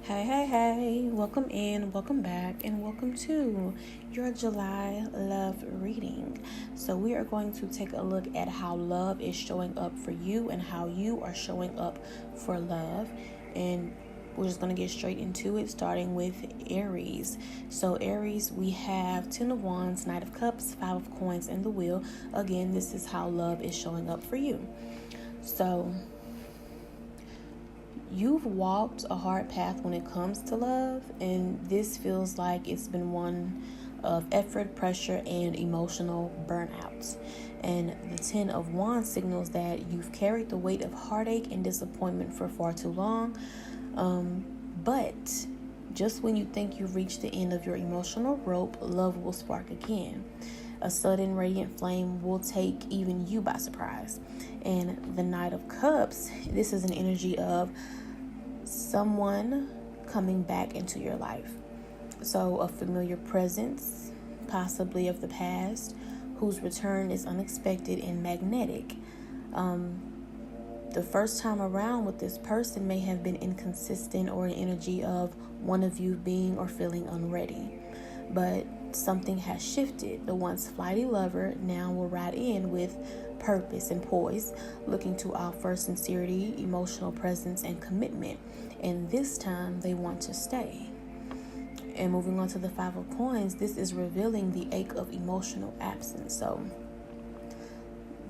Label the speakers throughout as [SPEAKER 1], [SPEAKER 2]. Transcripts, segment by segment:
[SPEAKER 1] Hey, welcome in, welcome back, and welcome to your July love reading. So, we are going to take a look at how love is showing up for you and how you are showing up for love. And we're just going to get straight into it, starting with Aries. So, Aries, we have 10 of Wands, Knight of Cups, 5 of Coins, and the Wheel. Again, this is how love is showing up for you. So, you've walked a hard path when it comes to love, and this feels like it's been one of effort, pressure, and emotional burnouts. And the 10 of Wands signals that you've carried the weight of heartache and disappointment for far too long. But just when you think you've reached the end of your emotional rope, love will spark again. A sudden radiant flame will take even you by surprise. And the Knight of Cups, this is an energy of someone coming back into your life. So a familiar presence, possibly of the past, whose return is unexpected and magnetic. The first time around with this person may have been inconsistent or an energy of one of you being or feeling unready. But something has shifted. The once flighty lover now will ride in with purpose and poise, looking to offer sincerity, emotional presence, and commitment. And this time they want to stay. And moving on to the 5 of Coins, this is revealing the ache of emotional absence. So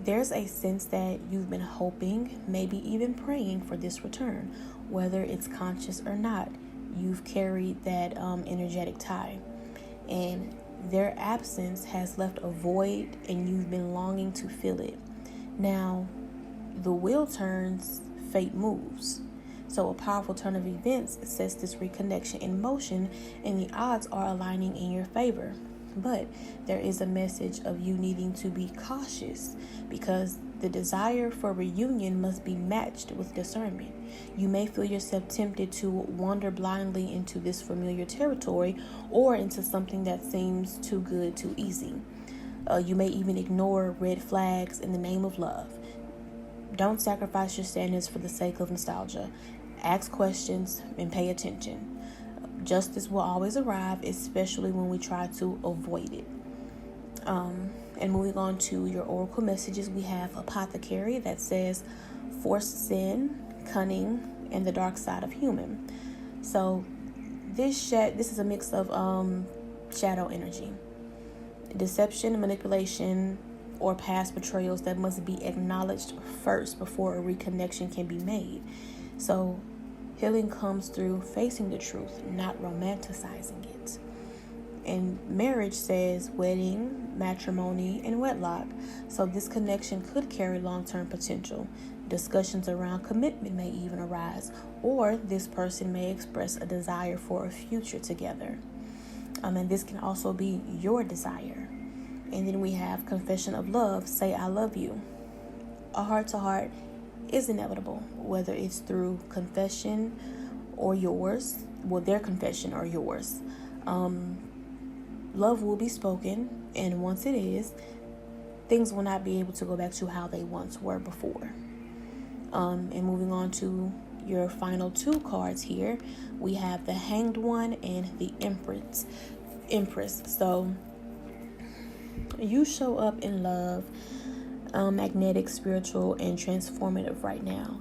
[SPEAKER 1] there's a sense that you've been hoping, maybe even praying for this return. Whether it's conscious or not, you've carried that energetic tie. And their absence has left a void, and you've been longing to fill it. Now, the wheel turns, fate moves. So a powerful turn of events sets this reconnection in motion, and the odds are aligning in your favor. But there is a message of you needing to be cautious, because the desire for reunion must be matched with discernment. You may feel yourself tempted to wander blindly into this familiar territory or into something that seems too good, too easy. You may even ignore red flags in the name of love. Don't sacrifice your standards for the sake of nostalgia. Ask questions and pay attention. Justice will always arrive, especially when we try to avoid it. And moving on to your oracle messages, we have Apothecary that says forced sin, cunning, and the dark side of human. So this is a mix of shadow energy, deception, manipulation, or past betrayals that must be acknowledged first before a reconnection can be made. So healing comes through facing the truth, not romanticizing it. And marriage says wedding, matrimony, and wedlock. So this connection could carry long-term potential. Discussions around commitment may even arise, or this person may express a desire for a future together. And this can also be your desire. And then we have confession of love, say I love you. A heart-to-heart is inevitable, whether it's through confession or yours, their confession or yours. Love will be spoken, and once it is, things will not be able to go back to how they once were before. And moving on to your final 2 cards here, we have the Hanged One and the Empress. So you show up in love, magnetic, spiritual, and transformative right now.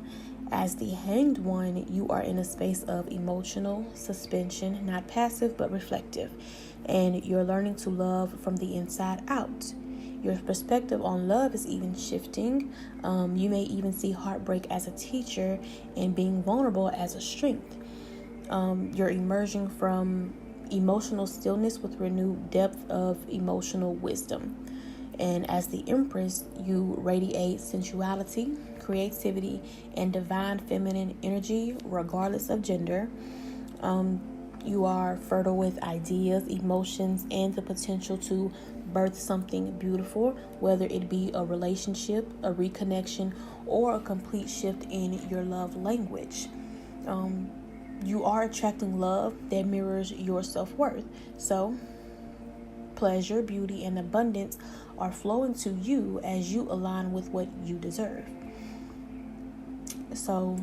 [SPEAKER 1] As the Hanged One, you are in a space of emotional suspension, not passive but reflective, and you're learning to love from the inside out. Your perspective on love is even shifting. You may even see heartbreak as a teacher and being vulnerable as a strength. You're emerging from emotional stillness with renewed depth of emotional wisdom. And as the Empress, you radiate sensuality, creativity, and divine feminine energy, regardless of gender. You are fertile with ideas, emotions, and the potential to birth something beautiful, whether it be a relationship, a reconnection, or a complete shift in your love language. You are attracting love that mirrors your self-worth. So pleasure, beauty, and abundance are flowing to you as you align with what you deserve. So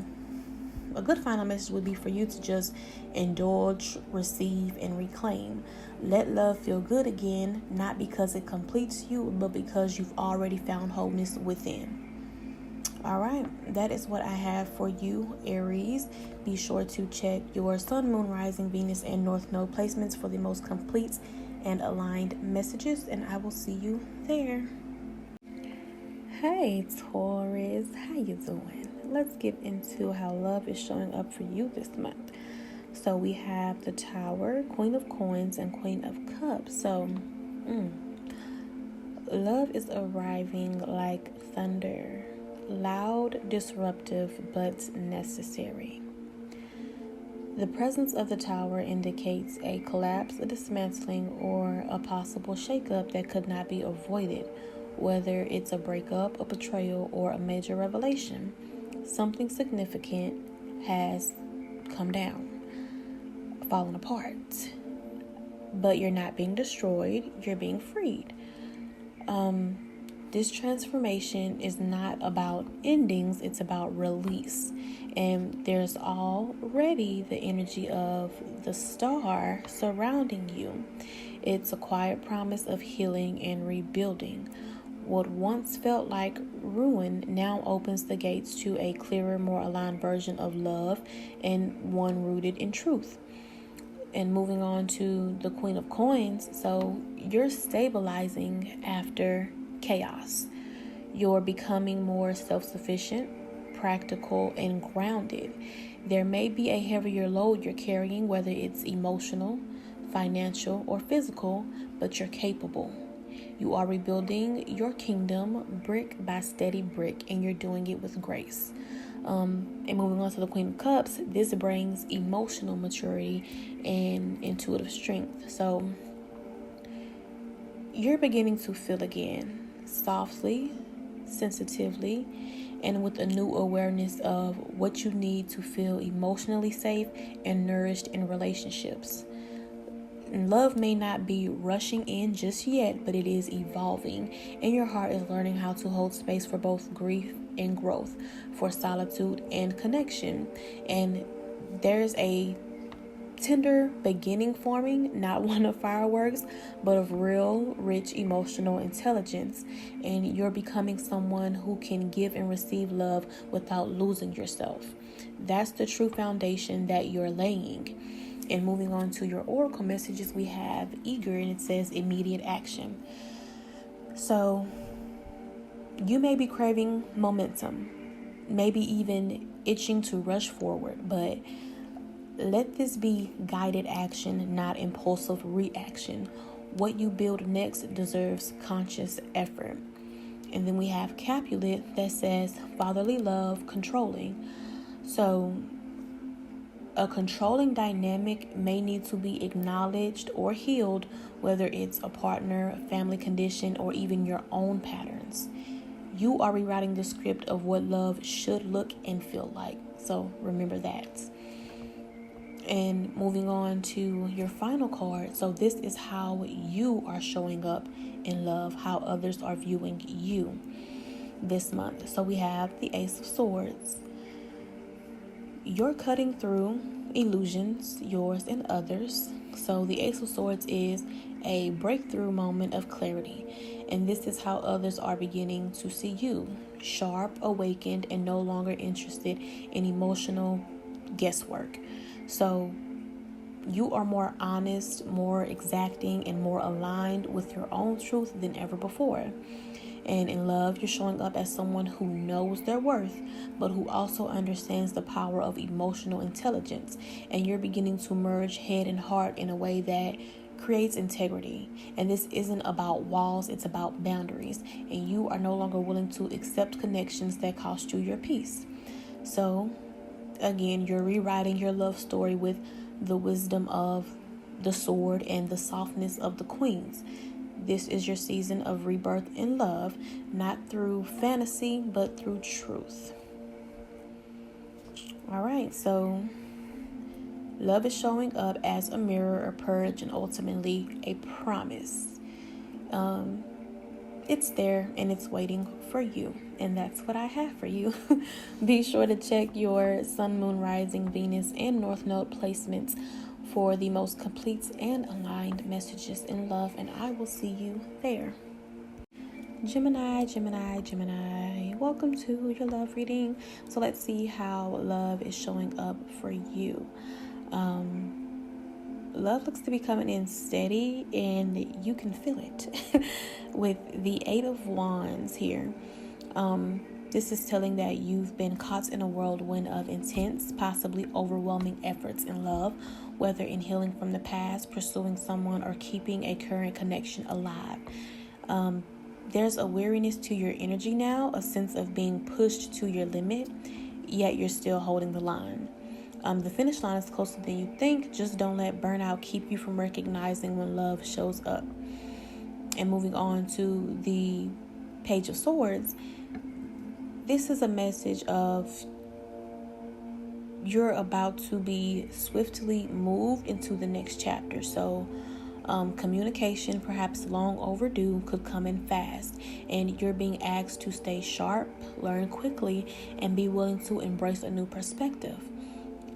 [SPEAKER 1] a good final message would be for you to just indulge, receive, and reclaim. Let love feel good again, not because it completes you, but because you've already found wholeness within. All right, that is what I have for you, Aries. Be sure to check your sun, moon, rising, Venus, and north node placements for the most complete and aligned messages, and I will see you there. Hey, Taurus, how you doing? Let's get into how love is showing up for you this month. So we have the Tower, Queen of Coins, and Queen of Cups. So, love is arriving like thunder. Loud, disruptive, but necessary. The presence of the Tower indicates a collapse, a dismantling, or a possible shakeup that could not be avoided, whether it's a breakup, a betrayal, or a major revelation. Something significant has come down, fallen apart. But you're not being destroyed, you're being freed. This transformation is not about endings, it's about release. And there's already the energy of the star surrounding you. It's a quiet promise of healing and rebuilding. What once felt like ruin now opens the gates to a clearer, more aligned version of love, and one rooted in truth. And moving on to the Queen of Coins, so you're stabilizing after chaos. You're becoming more self-sufficient, practical, and grounded. There may be a heavier load you're carrying, whether it's emotional, financial, or physical, but you're capable. You are rebuilding your kingdom brick by steady brick, and you're doing it with grace. And moving on to the Queen of Cups, this brings emotional maturity and intuitive strength. So you're beginning to feel again, softly, sensitively, and with a new awareness of what you need to feel emotionally safe and nourished in relationships. Love may not be rushing in just yet, but it is evolving, and your heart is learning how to hold space for both grief and growth, for solitude and connection. And there's a tender beginning forming, not one of fireworks, but of real, rich emotional intelligence. And you're becoming someone who can give and receive love without losing yourself. That's the true foundation that you're laying. And moving on to your oracle messages, we have eager, and it says immediate action. So you may be craving momentum, maybe even itching to rush forward, but let this be guided action, not impulsive reaction. What you build next deserves conscious effort. And then we have Capulet that says fatherly love, controlling. So a controlling dynamic may need to be acknowledged or healed, whether it's a partner, a family condition, or even your own patterns. You are rewriting the script of what love should look and feel like. So remember that. And moving on to your final card. So this is how you are showing up in love, how others are viewing you this month. So we have the Ace of Swords. You're cutting through illusions, yours and others. So the Ace of Swords is a breakthrough moment of clarity. And this is how others are beginning to see you, sharp, awakened, and no longer interested in emotional guesswork. So you are more honest, more exacting, and more aligned with your own truth than ever before. And in love, you're showing up as someone who knows their worth, but who also understands the power of emotional intelligence. And you're beginning to merge head and heart in a way that creates integrity. And this isn't about walls, it's about boundaries. And you are no longer willing to accept connections that cost you your peace. So, again, you're rewriting your love story with the wisdom of the sword and the softness of the queens. This is your season of rebirth in love, not through fantasy, but through truth. All right, so love is showing up as a mirror, a purge, and ultimately a promise. it's there and it's waiting for you. And that's what I have for you. Be sure to check your sun, moon, rising, Venus, and North Node placements for the most complete and aligned messages in love. And I will see you there. Gemini, Gemini, Gemini. Welcome to your love reading. So let's see how love is showing up for you. Love looks to be coming in steady, and you can feel it with the 8 of Wands here. This is telling that you've been caught in a whirlwind of intense, possibly overwhelming efforts in love, whether in healing from the past, pursuing someone, or keeping a current connection alive. There's a weariness to your energy now, a sense of being pushed to your limit, yet you're still holding the line. The finish line is closer than you think. Just don't let burnout keep you from recognizing when love shows up. And moving on to the Page of Swords, this is a message of you're about to be swiftly moved into the next chapter. So communication, perhaps long overdue, could come in fast, and you're being asked to stay sharp, learn quickly, and be willing to embrace a new perspective.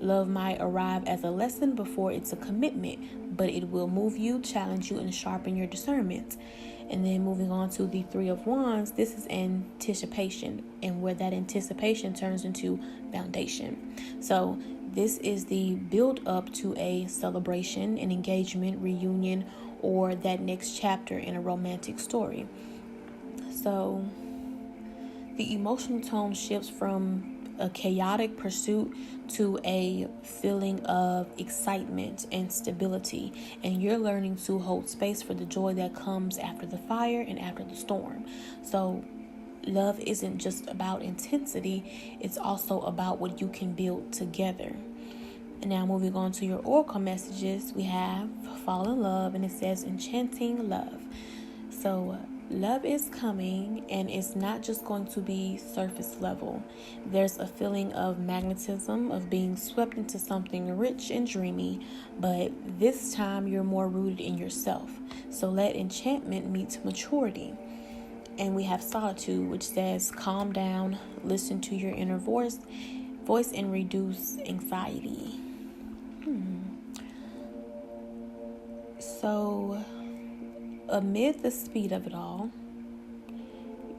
[SPEAKER 1] Love might arrive as a lesson before it's a commitment, but it will move you, challenge you, and sharpen your discernment. And then moving on to the 3 of Wands, this is anticipation, and where that anticipation turns into foundation. So this is the build up to a celebration, an engagement, reunion, or that next chapter in a romantic story. So the emotional tone shifts from a chaotic pursuit to a feeling of excitement and stability, and you're learning to hold space for the joy that comes after the fire and after the storm. So love isn't just about intensity, it's also about what you can build together. And now moving on to your oracle messages, we have Fall in Love, and it says enchanting love. So love is coming, and it's not just going to be surface level. There's a feeling of magnetism, of being swept into something rich and dreamy, but this time you're more rooted in yourself. So let enchantment meet maturity. And we have Solitude, which says calm down, listen to your inner voice and reduce anxiety. So amid the speed of it all,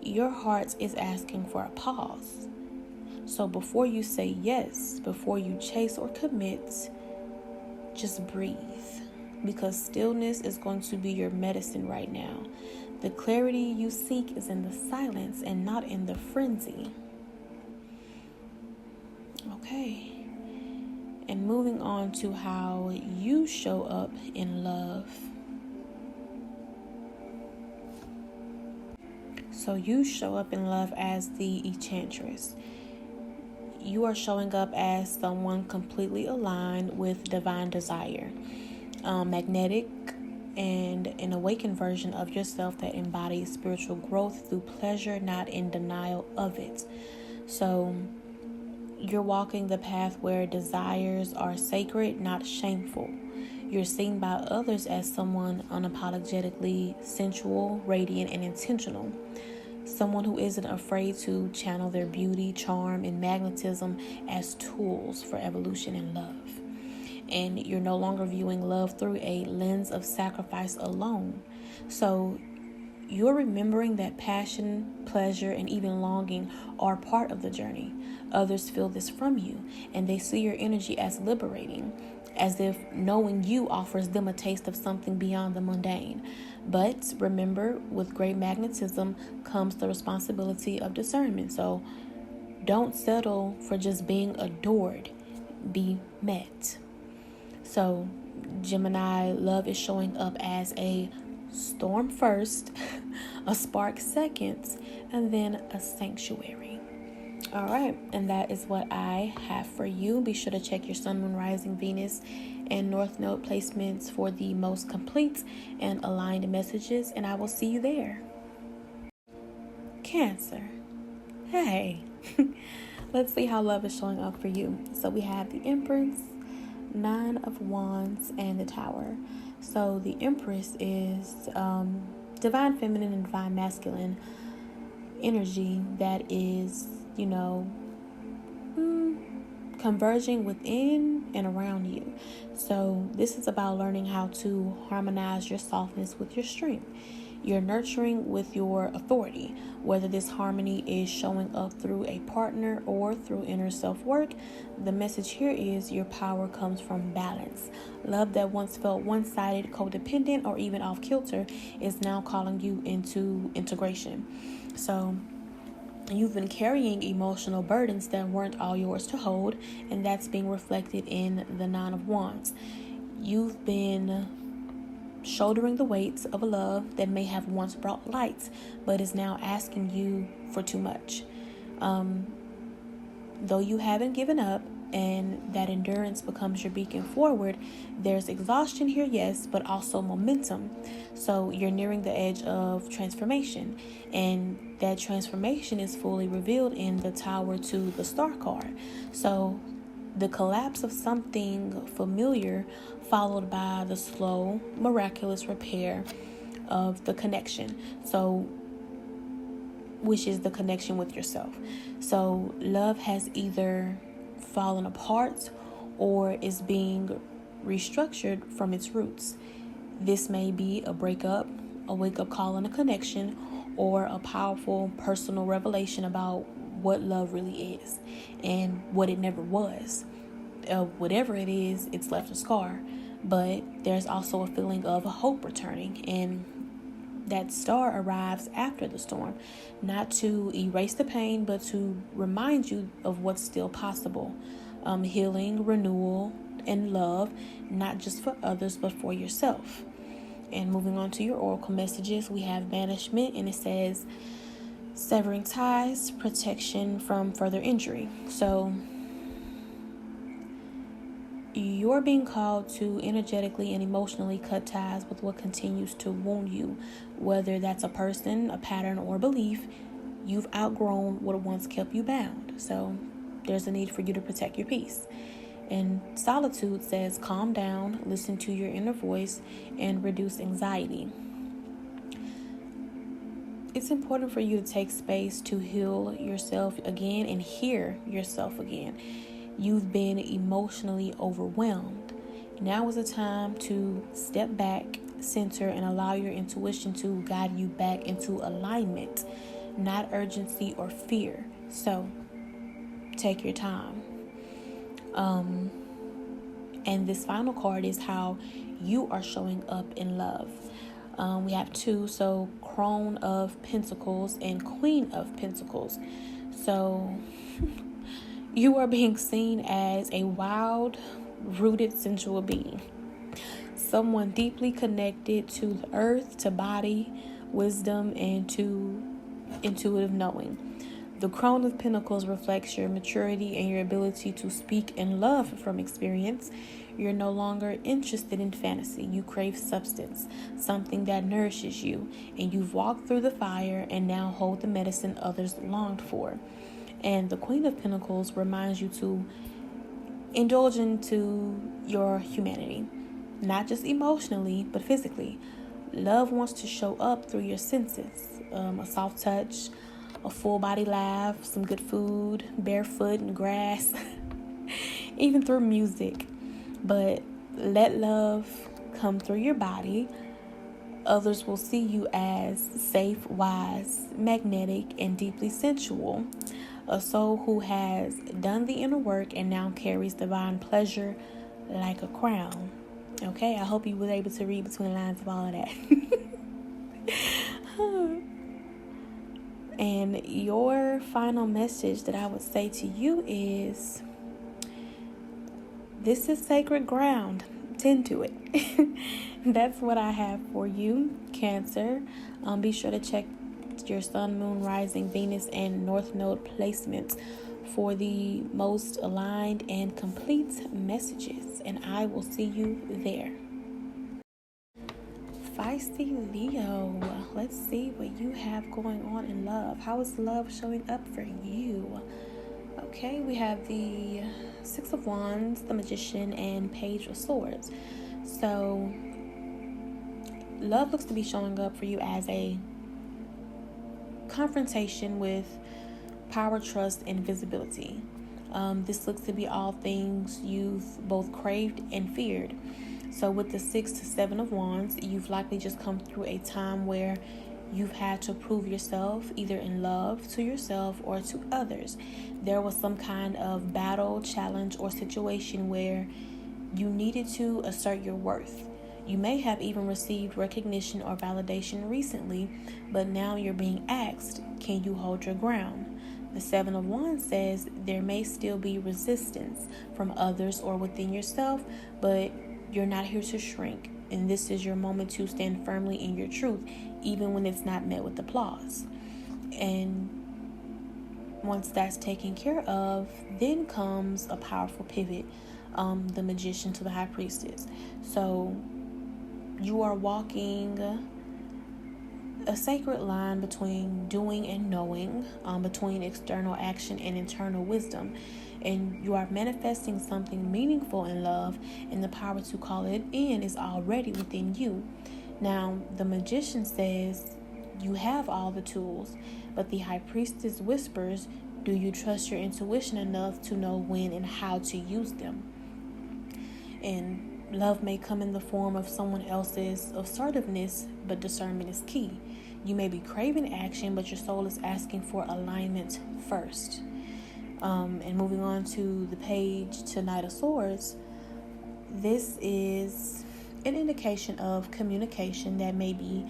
[SPEAKER 1] your heart is asking for a pause. So before you say yes, before you chase or commit, just breathe, because stillness is going to be your medicine right now. The clarity you seek is in the silence and not in the frenzy. Okay. And moving on to how you show up in love. So you show up in love as the Enchantress. You are showing up as someone completely aligned with divine desire, magnetic, and an awakened version of yourself that embodies spiritual growth through pleasure, not in denial of it. So you're walking the path where desires are sacred, not shameful. You're seen by others as someone unapologetically sensual, radiant, and intentional. Someone who isn't afraid to channel their beauty, charm, and magnetism as tools for evolution and love. And you're no longer viewing love through a lens of sacrifice alone. So you're remembering that passion, pleasure, and even longing are part of the journey. Others feel this from you, and they see your energy as liberating, as if knowing you offers them a taste of something beyond the mundane. But remember, with great magnetism comes the responsibility of discernment. So don't settle for just being adored. Be met. So Gemini, love is showing up as a storm first, a spark second, and then a sanctuary. All right, and that is what I have for you. Be sure to check your sun, moon, rising, Venus, and North Node placements for the most complete and aligned messages, and I will see you there. Cancer. Hey, let's see how love is showing up for you. So we have the Empress, 9 of Wands, and the Tower. So the Empress is divine feminine and divine masculine energy that is, converging within and around you. So this is about learning how to harmonize your softness with your strength, your nurturing with your authority. Whether this harmony is showing up through a partner or through inner self-work, the message here is your power comes from balance. Love that once felt one-sided, codependent, or even off-kilter is now calling you into integration. So you've been carrying emotional burdens that weren't all yours to hold, and that's being reflected in the Nine of Wands. You've been shouldering the weights of a love that may have once brought light, but is now asking you for too much. Though you haven't given up, and that endurance becomes your beacon forward, there's exhaustion here, yes, but also momentum. So you're nearing the edge of transformation, and that transformation is fully revealed in the Tower to the Star card. So the collapse of something familiar followed by the slow, miraculous repair of the connection. So which is the connection with yourself. So love has either fallen apart or is being restructured from its roots. This may be a breakup, a wake-up call in a connection, or a powerful personal revelation about what love really is and what it never was. Whatever it is, it's left a scar, but there's also a feeling of hope returning, and that star arrives after the storm, not to erase the pain, but to remind you of what's still possible. Healing, renewal, and love, not just for others, but for yourself. And moving on to your oracle messages, we have banishment, and it says severing ties, protection from further injury. So you're being called to energetically and emotionally cut ties with what continues to wound you, whether that's a person, a pattern, or belief. You've outgrown what once kept you bound. So there's a need for you to protect your peace. And solitude says calm down, listen to your inner voice, and reduce anxiety. It's important for you to take space to heal yourself again and hear yourself again. You've been emotionally overwhelmed. Now is the time to step back, center, and allow your intuition to guide you back into alignment, not urgency or fear. So take your time. And this final card is how you are showing up in love. We have two, so Crone of Pentacles and Queen of Pentacles. So you are being seen as a wild, rooted, sensual being. Someone deeply connected to the earth, to body, wisdom, and to intuitive knowing. The Crone of Pentacles reflects your maturity and your ability to speak in love from experience. You're no longer interested in fantasy. You crave substance, something that nourishes you. And you've walked through the fire and now hold the medicine others longed for. And the Queen of Pentacles reminds you to indulge into your humanity, not just emotionally, but physically. Love wants to show up through your senses, a soft touch, a full body laugh, some good food, barefoot in grass, even through music. But let love come through your body. Others will see you as safe, wise, magnetic, and deeply sensual. A soul who has done the inner work and now carries divine pleasure like a crown. Okay, I hope you were able to read between the lines of all of that. And your final message that I would say to you is, this is sacred ground. Tend to it. That's what I have for you, Cancer. Be sure to check your sun, moon, rising, Venus, and north node placements for the most aligned and complete messages. And I will see you there. Feisty Leo, let's see what you have going on in love. How is love showing up for you? Okay, we have the Six of Wands, the Magician, and Page of Swords. So love looks to be showing up for you as a confrontation with power, trust, and visibility. This looks to be all things you've both craved and feared. So with the 6 to 7 of Wands, you've likely just come through a time where you've had to prove yourself, either in love to yourself or to others. There was some kind of battle, challenge, or situation where you needed to assert your worth. You may have even received recognition or validation recently, but now you're being asked, can you hold your ground? The 7 of Wands says there may still be resistance from others or within yourself, but you're not here to shrink. And this is your moment to stand firmly in your truth, even when it's not met with applause. And once that's taken care of, then comes a powerful pivot, the Magician to the High Priestess. So you are walking a sacred line between doing and knowing, between external action and internal wisdom. And you are manifesting something meaningful in love, and the power to call it in is already within you. Now, the Magician says you have all the tools, but the High Priestess whispers, do you trust your intuition enough to know when and how to use them? And love may come in the form of someone else's assertiveness, but discernment is key. You may be craving action, but your soul is asking for alignment first. And moving on to the page to Knight of Swords, this is an indication of communication that may be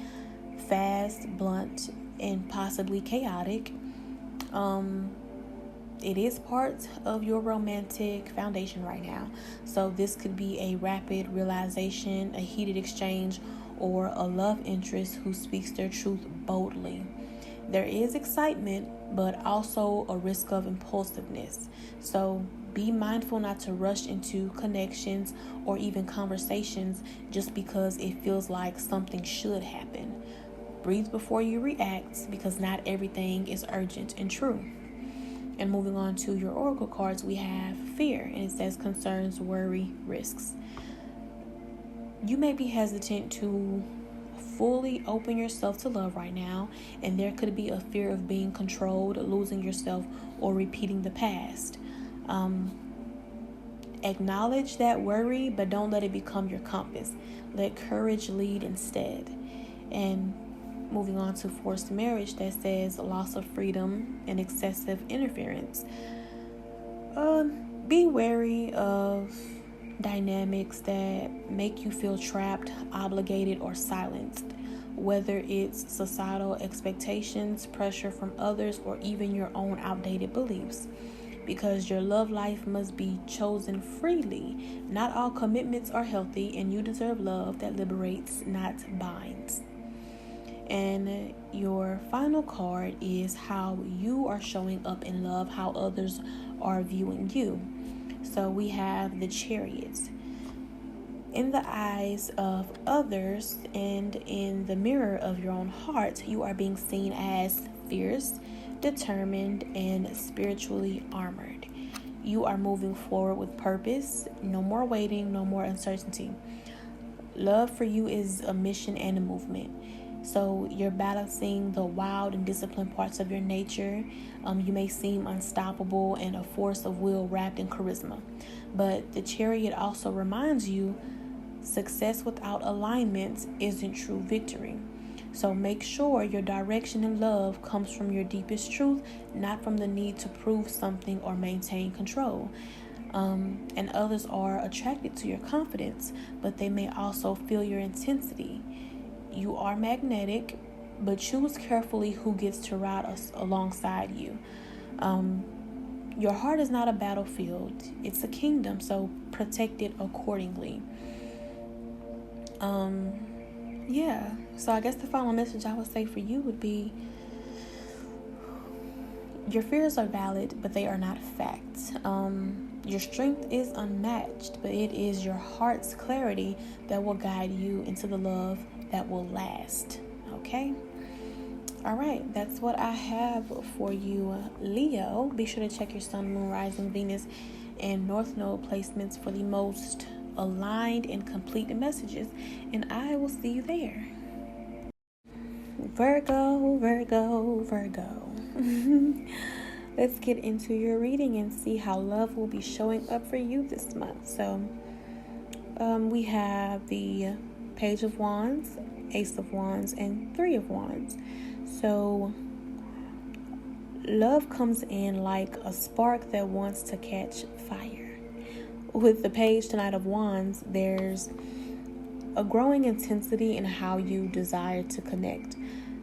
[SPEAKER 1] fast, blunt, and possibly chaotic. It is part of your romantic foundation right now. So this could be a rapid realization, a heated exchange, or a love interest who speaks their truth boldly. There is excitement, but also a risk of impulsiveness. So be mindful not to rush into connections or even conversations just because it feels like something should happen. Breathe before you react, because not everything is urgent and true. And moving on to your oracle cards, we have fear, and it says concerns, worry, risks. You may be hesitant to fully open yourself to love right now, and there could be a fear of being controlled, losing yourself, or repeating the past. Acknowledge that worry, but don't let it become your compass. Let courage lead instead. And moving on to forced marriage, that says loss of freedom and excessive interference. Be wary of dynamics that make you feel trapped, obligated, or silenced, whether it's societal expectations, pressure from others, or even your own outdated beliefs, because your love life must be chosen freely. Not all commitments are healthy, and you deserve love that liberates, not binds. And your final card is how you are showing up in love, how others are viewing you. So we have the Chariots. In the eyes of others and in the mirror of your own heart, you are being seen as fierce, determined, and spiritually armored. You are moving forward with purpose. No more waiting, no more uncertainty. Love for you is a mission and a movement. So you're balancing the wild and disciplined parts of your nature. You may seem unstoppable and a force of will wrapped in charisma. But the Chariot also reminds you success without alignment isn't true victory. So make sure your direction in love comes from your deepest truth, not from the need to prove something or maintain control. And others are attracted to your confidence, but they may also feel your intensity. You are magnetic, but choose carefully who gets to ride alongside you. Your heart is not a battlefield. It's a kingdom, so protect it accordingly. So I guess the final message I would say for you would be, your fears are valid, but they are not facts. Your strength is unmatched, but it is your heart's clarity that will guide you into the love that will last. Okay? All right, that's what I have for you, Leo. Be sure to check your sun, moon, rising, Venus, and north node placements for the most aligned and complete messages, and I will see you there. Virgo, Virgo, Virgo. Let's get into your reading and see how love will be showing up for you this month. So, we have the Page of Wands, Ace of Wands, and Three of Wands. So, love comes in like a spark that wants to catch fire. With the Page tonight of Wands, there's a growing intensity in how you desire to connect.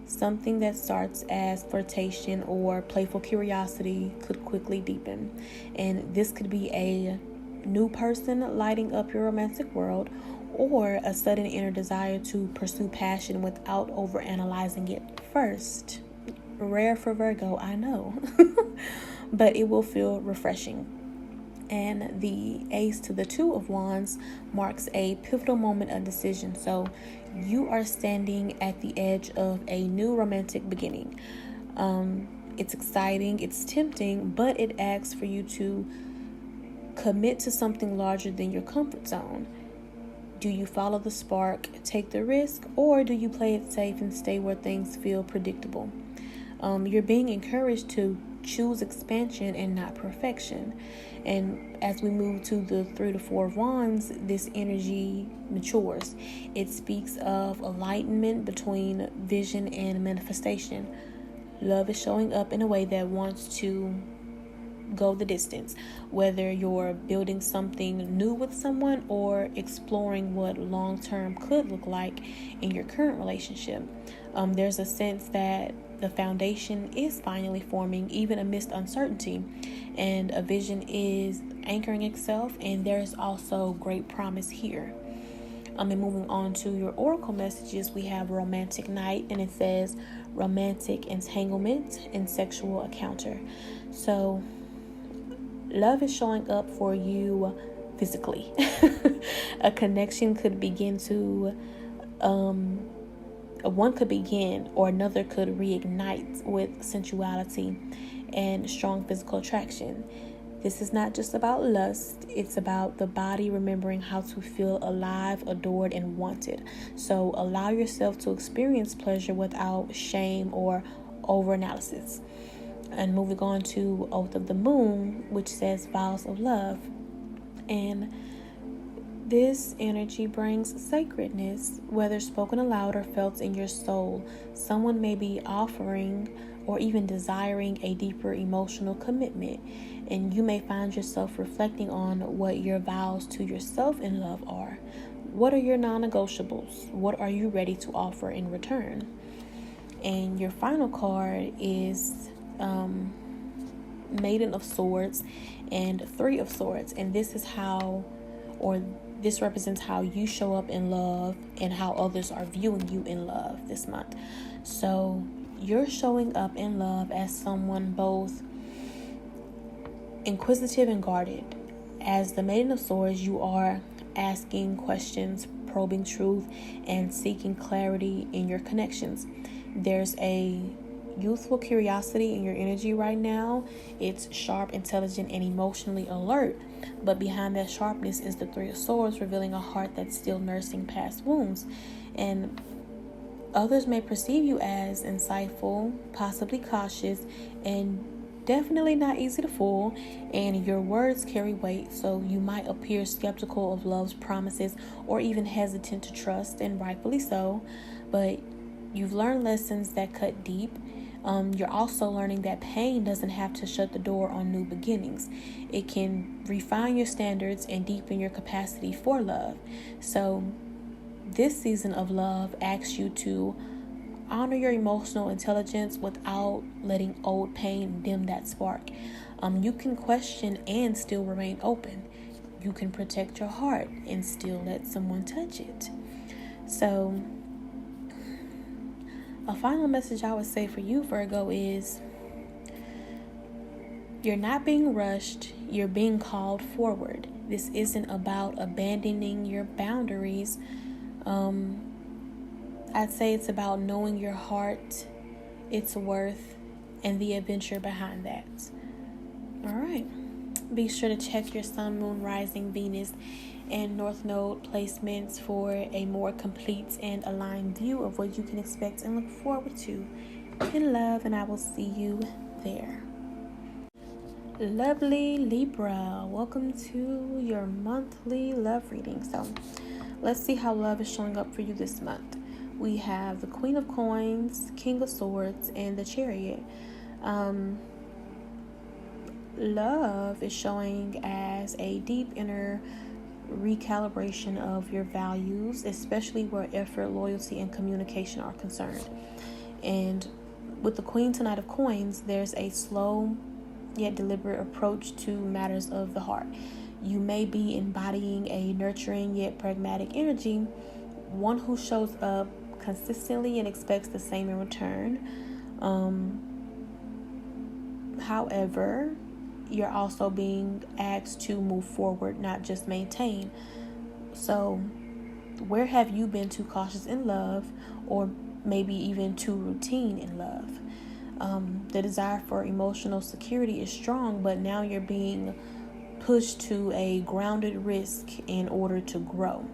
[SPEAKER 1] Something that starts as flirtation or playful curiosity could quickly deepen. And this could be a new person lighting up your romantic world, or a sudden inner desire to pursue passion without overanalyzing it first. Rare for Virgo, I know. But it will feel refreshing. And the Ace to the Two of Wands marks a pivotal moment of decision. So you are standing at the edge of a new romantic beginning. It's exciting, it's tempting, but it asks for you to commit to something larger than your comfort zone. Do you follow the spark, take the risk, or do you play it safe and stay where things feel predictable? You're being encouraged to choose expansion and not perfection. And as we move to the Three to Four of Wands, this energy matures. It speaks of enlightenment between vision and manifestation. Love is showing up in a way that wants to go the distance, whether you're building something new with someone or exploring what long-term could look like in your current relationship. There's a sense that the foundation is finally forming, even amidst uncertainty, and a vision is anchoring itself, and there's also great promise here. And moving on to your oracle messages, we have Romantic Night, and it says romantic entanglement and sexual encounter. So love is showing up for you physically. A connection could begin to one could begin, or another could reignite with sensuality and strong physical attraction. This is not just about lust, it's about the body remembering how to feel alive, adored, and wanted. So allow yourself to experience pleasure without shame or overanalysis. And moving on to Oath of the Moon, which says vows of love. And this energy brings sacredness, whether spoken aloud or felt in your soul. Someone may be offering or even desiring a deeper emotional commitment, and you may find yourself reflecting on what your vows to yourself in love are. What are your non-negotiables? What are you ready to offer in return? And your final card is Maiden of Swords and Three of Swords, and this represents how you show up in love and how others are viewing you in love this month. So you're showing up in love as someone both inquisitive and guarded. As the Maiden of Swords, you are asking questions, probing truth, and seeking clarity in your connections. There's a youthful curiosity in your energy right now. It's sharp, intelligent, and emotionally alert. But behind that sharpness is the Three of Swords, revealing a heart that's still nursing past wounds. And others may perceive you as insightful, possibly cautious, and definitely not easy to fool. And your words carry weight, so you might appear skeptical of love's promises or even hesitant to trust, and rightfully so. But you've learned lessons that cut deep. You're also learning that pain doesn't have to shut the door on new beginnings. It can refine your standards and deepen your capacity for love. So this season of love asks you to honor your emotional intelligence without letting old pain dim that spark. You can question and still remain open. You can protect your heart and still let someone touch it. So a final message I would say for you, Virgo, is you're not being rushed, you're being called forward. This isn't about abandoning your boundaries. I'd say it's about knowing your heart, its worth, and the adventure behind that. All right. Be sure to check your sun, moon, rising, Venus, and North Node placements for a more complete and aligned view of what you can expect and look forward to in love, and I will see you there. Lovely Libra, welcome to your monthly love reading. So let's see how love is showing up for you this month. We have the Queen of Coins, King of Swords, and the Chariot. Love is showing as a deep inner recalibration of your values, especially where effort, loyalty, and communication are concerned. And with the Queen tonight of Coins, there's a slow yet deliberate approach to matters of the heart. You may be embodying a nurturing yet pragmatic energy, one who shows up consistently and expects the same in return. However, you're also being asked to move forward, not just maintain. So where have you been too cautious in love, or maybe even too routine in love? The desire for emotional security is strong, but now you're being pushed to a grounded risk in order to grow.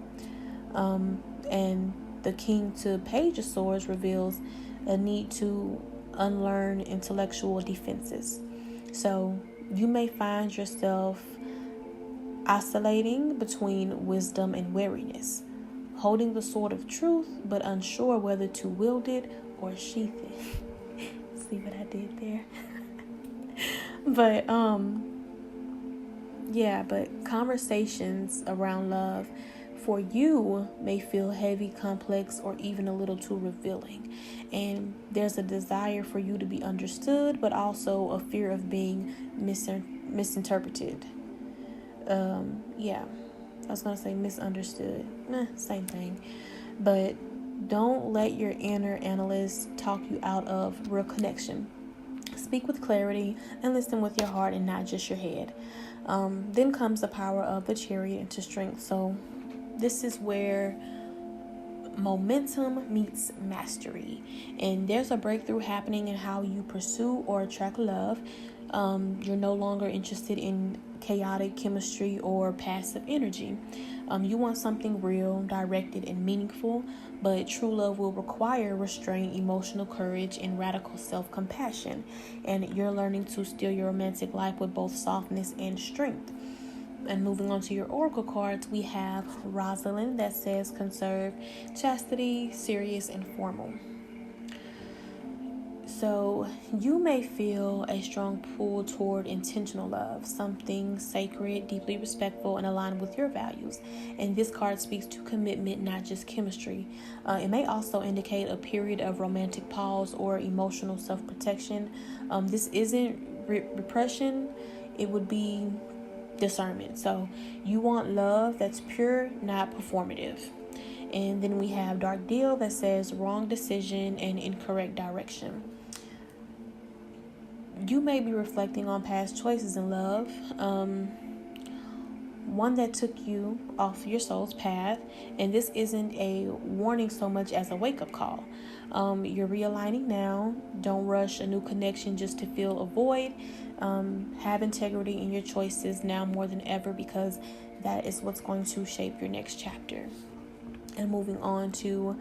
[SPEAKER 1] And the King to Page of Swords reveals a need to unlearn intellectual defenses. So you may find yourself oscillating between wisdom and wariness, holding the sword of truth, but unsure whether to wield it or sheath it. See what I did there? But but conversations around love for you may feel heavy, complex, or even a little too revealing. And there's a desire for you to be understood, but also a fear of being misinterpreted. I was going to say misunderstood. Same thing. But don't let your inner analyst talk you out of real connection. Speak with clarity and listen with your heart and not just your head. Then comes the power of the Chariot into strength. So this is where momentum meets mastery, and there's a breakthrough happening in how you pursue or attract love. You're no longer interested in chaotic chemistry or passive energy. You want something real, directed, and meaningful, but true love will require restraint, emotional courage, and radical self-compassion. And you're learning to steal your romantic life with both softness and strength. And moving on to your oracle cards, we have Rosalind that says conserve, chastity, serious, and formal. So you may feel a strong pull toward intentional love, something sacred, deeply respectful, and aligned with your values. And this card speaks to commitment, not just chemistry. It may also indicate a period of romantic pause or emotional self-protection. This isn't repression. It would be discernment. So you want love that's pure, not performative. And then we have Dark Deal that says wrong decision and incorrect direction. You may be reflecting on past choices in love, one that took you off your soul's path, and this isn't a warning so much as a wake-up call. You're realigning now. Don't rush a new connection just to fill a void. Have integrity in your choices now more than ever, because that is what's going to shape your next chapter. And moving on to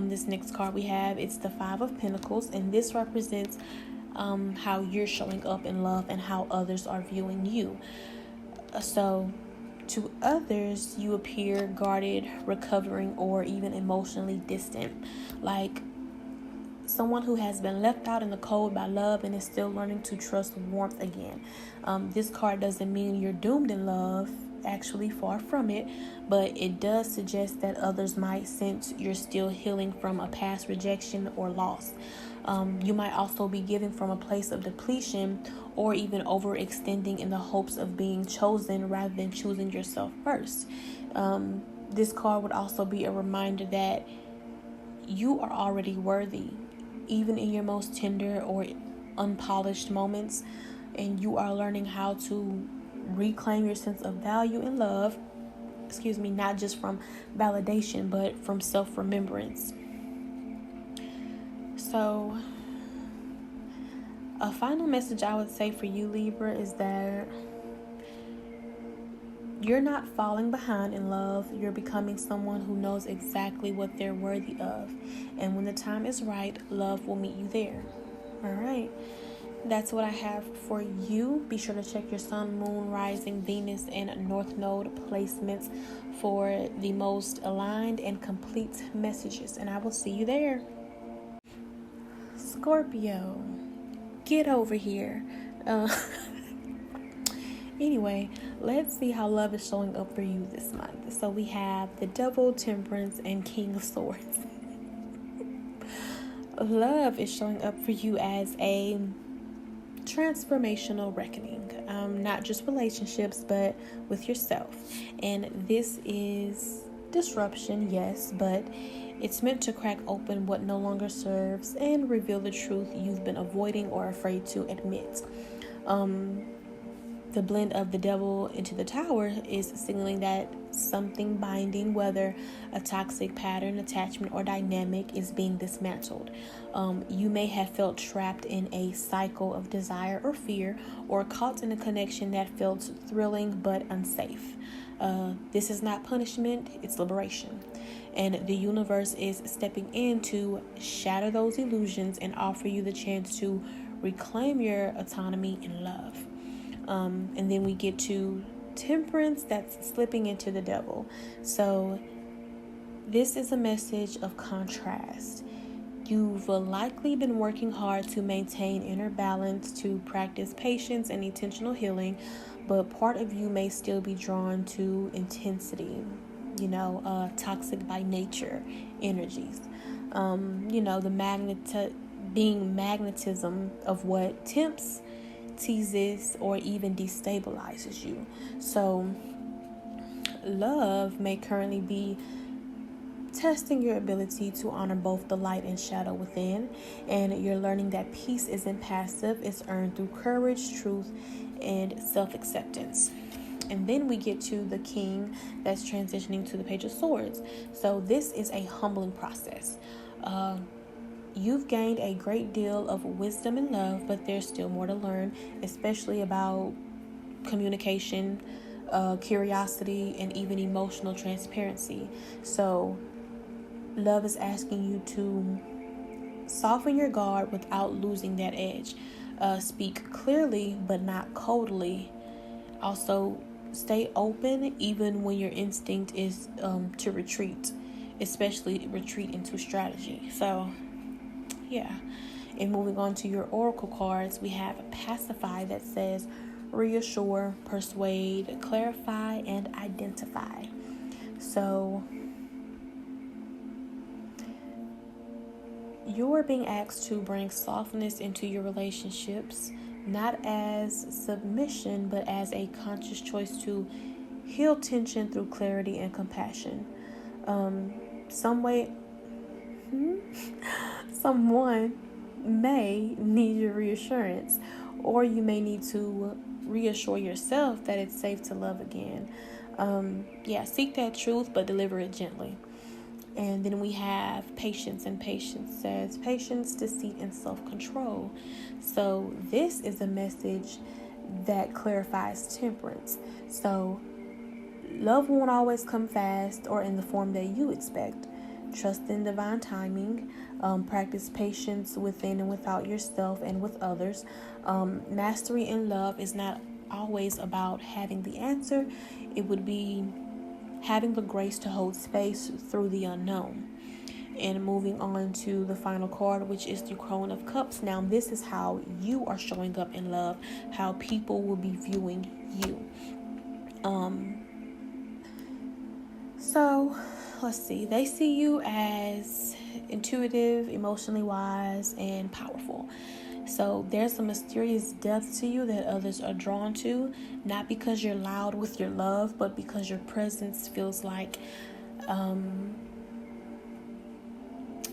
[SPEAKER 1] this next card we have, it's the Five of Pentacles, and this represents how you're showing up in love and how others are viewing you. So to others, you appear guarded, recovering, or even emotionally distant, like someone who has been left out in the cold by love and is still learning to trust warmth again. This card doesn't mean you're doomed in love, actually far from it, but it does suggest that others might sense you're still healing from a past rejection or loss. You might also be giving from a place of depletion or even overextending in the hopes of being chosen rather than choosing yourself first. This card would also be a reminder that you are already worthy, even in your most tender or unpolished moments, and you are learning how to reclaim your sense of value in love, not just from validation, but from self-remembrance. So, a final message I would say for you, Libra, is that You're not falling behind in love. You're becoming someone who knows exactly what they're worthy of. And when the time is right, love will meet you there. All right. That's what I have for you. Be sure to check your sun, moon, rising, Venus, and North Node placements for the most aligned and complete messages. And I will see you there. Scorpio, get over here. Anyway, let's see how love is showing up for you this month. So we have the Devil, Temperance, and King of Swords. Love is showing up for you as a transformational reckoning, not just relationships, but with yourself. And this is disruption, yes, but it's meant to crack open what no longer serves and reveal the truth you've been avoiding or afraid to admit. The blend of the Devil into the Tower is signaling that something binding, whether a toxic pattern, attachment, or dynamic, is being dismantled. You may have felt trapped in a cycle of desire or fear, or caught in a connection that felt thrilling but unsafe. This is not punishment, it's liberation. And the universe is stepping in to shatter those illusions and offer you the chance to reclaim your autonomy in love. And then we get to Temperance, that's slipping into the Devil. So this is a message of contrast. You've likely been working hard to maintain inner balance, to practice patience and intentional healing, but part of you may still be drawn to intensity, toxic by nature energies. Being magnetism of what tempts, teases, or even destabilizes you. So love may currently be testing your ability to honor both the light and shadow within, and you're learning that peace isn't passive, it's earned through courage, truth, and self-acceptance. And then we get to the King, that's transitioning to the Page of Swords. So this is a humbling process. You've gained a great deal of wisdom and love, but there's still more to learn, especially about communication, curiosity, and even emotional transparency. So love is asking you to soften your guard without losing that edge. Speak clearly, but not coldly. Also, stay open even when your instinct is to retreat, especially retreat into strategy. So yeah. And moving on to your oracle cards, we have Pacify, that says reassure, persuade, clarify, and identify. So you're being asked to bring softness into your relationships, not as submission, but as a conscious choice to heal tension through clarity and compassion. Someone may need your reassurance, or you may need to reassure yourself that it's safe to love again. Seek that truth, but deliver it gently. And then we have Patience, and Patience says patience, deceit, and self-control. So this is a message that clarifies Temperance. So love won't always come fast or in the form that you expect. Trust in divine timing. Practice patience within and without yourself and with others. Mastery in love is not always about having the answer. It would be having the grace to hold space through the unknown. And moving on to the final card, which is the Crone of Cups. Now, this is how you are showing up in love, how people will be viewing you. So let's see. They see you as intuitive, emotionally wise, and powerful. So there's a mysterious depth to you that others are drawn to, not because you're loud with your love, but because your presence feels like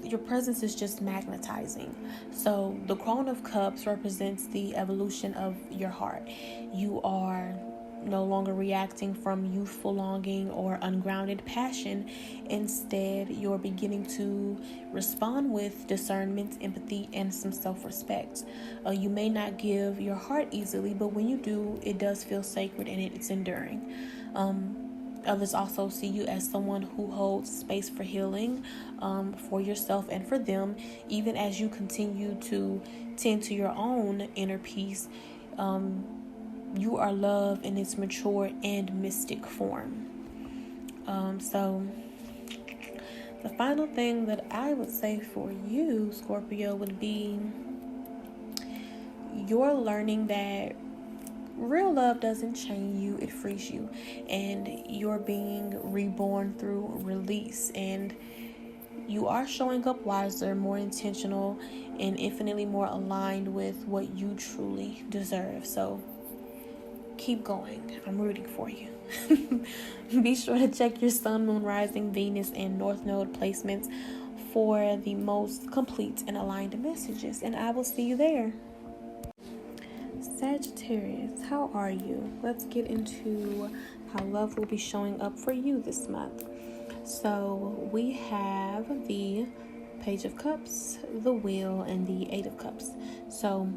[SPEAKER 1] your presence is just magnetizing. So the Crone of Cups represents the evolution of your heart. You are no longer reacting from youthful longing or ungrounded passion. Instead, you're beginning to respond with discernment, empathy, and some self-respect. You may not give your heart easily, but when you do, it does feel sacred and it's enduring. Others also see you as someone who holds space for healing, for yourself and for them, even as you continue to tend to your own inner peace. You are love in its mature and mystic form. So the final thing that I would say for you, Scorpio, would be you're learning that real love doesn't chain you, it frees you. And you're being reborn through release. And you are showing up wiser, more intentional, and infinitely more aligned with what you truly deserve. So keep going. I'm rooting for you. Be sure to check your sun, moon, rising, Venus, and North Node placements for the most complete and aligned messages. And I will see you there. Sagittarius, how are you? Let's get into how love will be showing up for you this month. So we have the Page of Cups, the Wheel, and the Eight of Cups. So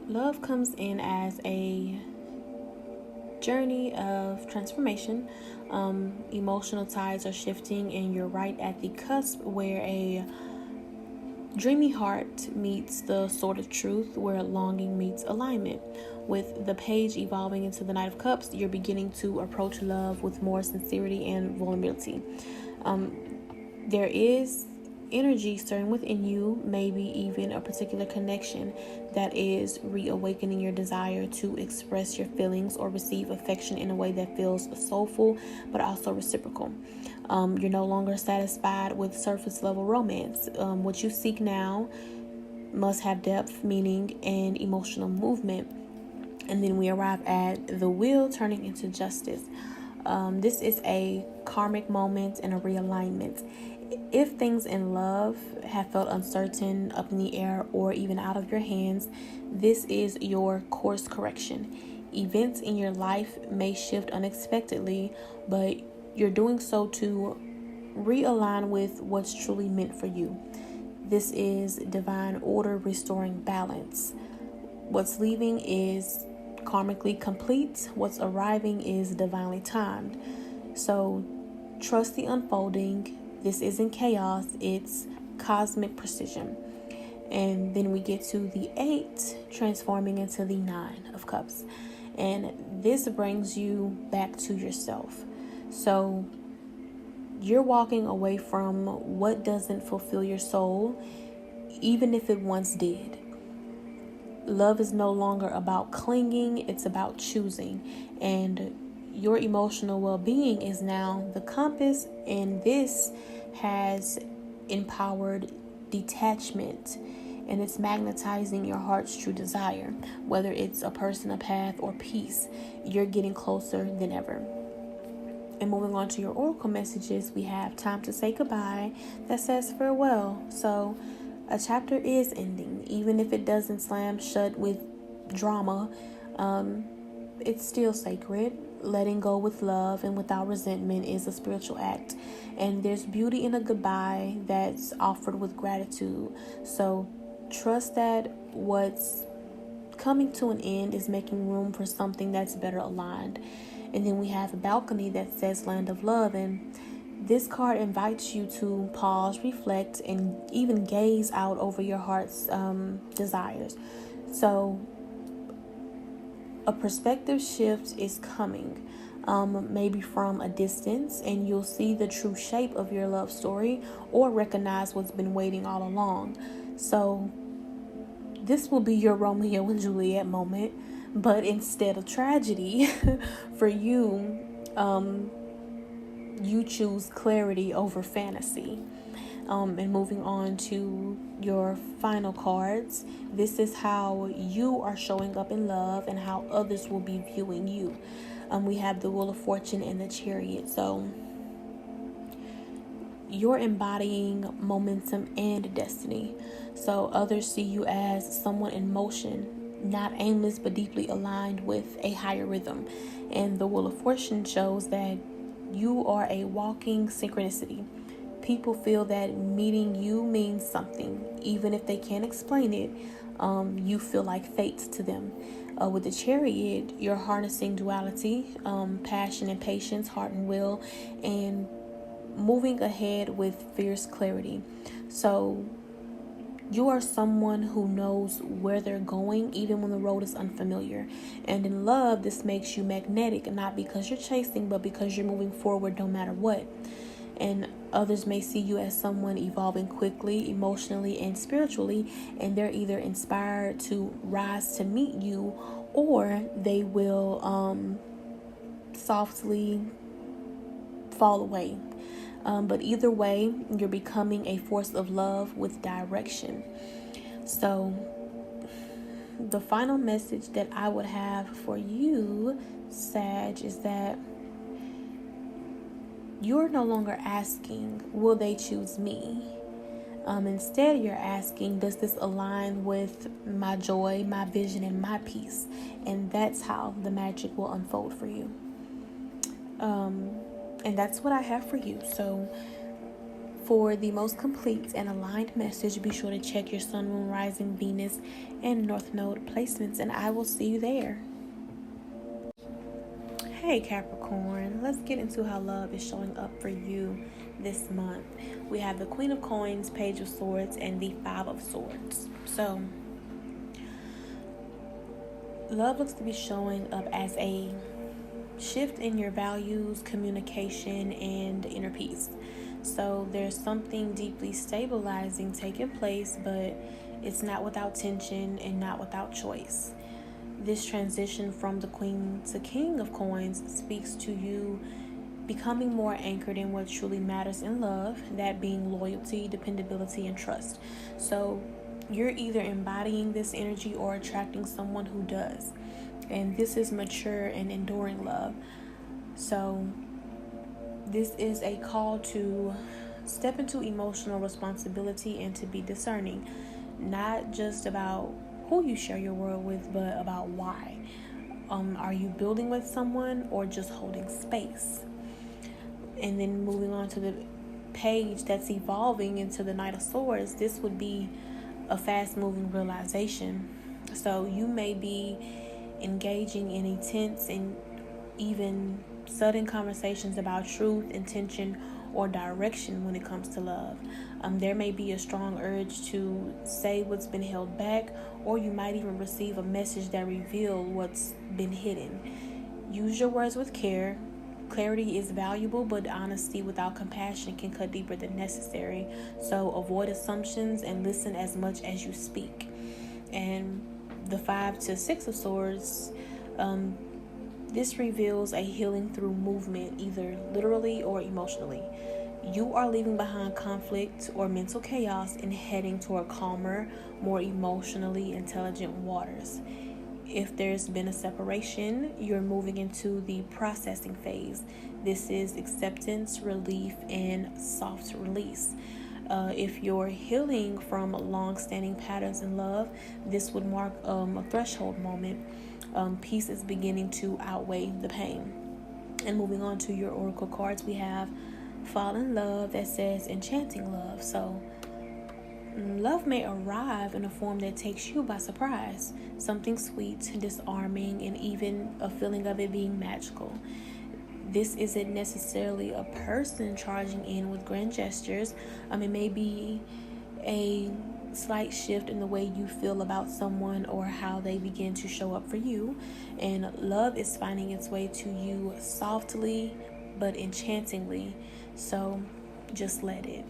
[SPEAKER 1] love comes in as a journey of transformation. Emotional tides are shifting, and you're right at the cusp where a dreamy heart meets the sword of truth, where longing meets alignment. With the page evolving into the Knight of Cups, you're beginning to approach love with more sincerity and vulnerability. There is energy stirring within you, maybe even a particular connection that is reawakening your desire to express your feelings or receive affection in a way that feels soulful but also reciprocal. You're no longer satisfied with surface level romance. What you seek now must have depth, meaning, and emotional movement. And then we arrive at the Wheel turning into justice. This is a karmic moment and a realignment. If things in love have felt uncertain, up in the air, or even out of your hands, this is your course correction. Events in your life may shift unexpectedly, but you're doing so to realign with what's truly meant for you. This is divine order restoring balance. What's leaving is karmically complete. What's arriving is divinely timed. So trust the unfolding. This isn't chaos, it's cosmic precision. And then we get to the 8, transforming into the 9 of Cups. And this brings you back to yourself. So you're walking away from what doesn't fulfill your soul, even if it once did. Love is no longer about clinging, it's about choosing. And your emotional well-being is now the compass, and this has empowered detachment, and it's magnetizing your heart's true desire. Whether it's a person, a path, or peace, you're getting closer than ever. And moving on to your oracle messages, we have time to say goodbye that says farewell. So a chapter is ending, even if it doesn't slam shut with drama. It's still sacred. Letting go with love and without resentment is a spiritual act. And there's beauty in a goodbye that's offered with gratitude. So trust that what's coming to an end is making room for something that's better aligned. And then we have a balcony that says Land of Love. And this card invites you to pause, reflect, and even gaze out over your heart's desires. So a perspective shift is coming, maybe from a distance, and you'll see the true shape of your love story or recognize what's been waiting all along. So this will be your Romeo and Juliet moment, but instead of tragedy, for you, you choose clarity over fantasy. And moving on to your final cards, this is how you are showing up in love and how others will be viewing you. We have the Wheel of Fortune and the Chariot. So you're embodying momentum and destiny. So others see you as someone in motion, not aimless but deeply aligned with a higher rhythm. And the Wheel of Fortune shows that you are a walking synchronicity. People feel that meeting you means something, even if they can't explain it. You feel like fate to them. With the Chariot, you're harnessing duality, passion and patience, heart and will, and moving ahead with fierce clarity. So you are someone who knows where they're going, even when the road is unfamiliar. And in love, this makes you magnetic, not because you're chasing, but because you're moving forward no matter what. And others may see you as someone evolving quickly, emotionally, and spiritually, and they're either inspired to rise to meet you, or they will softly fall away. But either way, you're becoming a force of love with direction. So the final message that I would have for you, Sag, is that you're no longer asking, will they choose me? Instead, you're asking, does this align with my joy, my vision, and my peace? And that's how the magic will unfold for you. And that's what I have for you. So for the most complete and aligned message, be sure to check your Sun, Moon, Rising, Venus, and North Node placements, and I will see you there. Hey Capricorn, let's get into how love is showing up for you this month. We have the Queen of Coins, Page of Swords, and the Five of Swords. So love looks to be showing up as a shift in your values, communication, and inner peace. So there's something deeply stabilizing taking place, but it's not without tension and not without choice. This transition from the Queen to King of Coins speaks to you becoming more anchored in what truly matters in love, that being loyalty, dependability, and trust. So you're either embodying this energy or attracting someone who does. And this is mature and enduring love. So this is a call to step into emotional responsibility and to be discerning, not just about who you share your world with, but about why. Are you building with someone or just holding space? And then moving on to the page that's evolving into the Knight of Swords, this would be a fast-moving realization. So you may be engaging in intense and even sudden conversations about truth, intention, or direction when it comes to love. There may be a strong urge to say what's been held back, or you might even receive a message that reveals what's been hidden. Use your words with care. Clarity is valuable, but honesty without compassion can cut deeper than necessary. So avoid assumptions and listen as much as you speak. And the 5 to 6 of Swords, this reveals a healing through movement, either literally or emotionally. You are leaving behind conflict or mental chaos and heading toward calmer, more emotionally intelligent waters. If there's been a separation, you're moving into the processing phase. This is acceptance, relief, and soft release. If you're healing from long-standing patterns in love, this would mark a threshold moment. Peace is beginning to outweigh the pain. And moving on to your oracle cards, we have Fall in Love that says Enchanting Love. So love may arrive in a form that takes you by surprise. Something sweet, disarming, and even a feeling of it being magical. This isn't necessarily a person charging in with grand gestures. It may be a slight shift in the way you feel about someone or how they begin to show up for you. And love is finding its way to you softly but enchantingly. So just let it.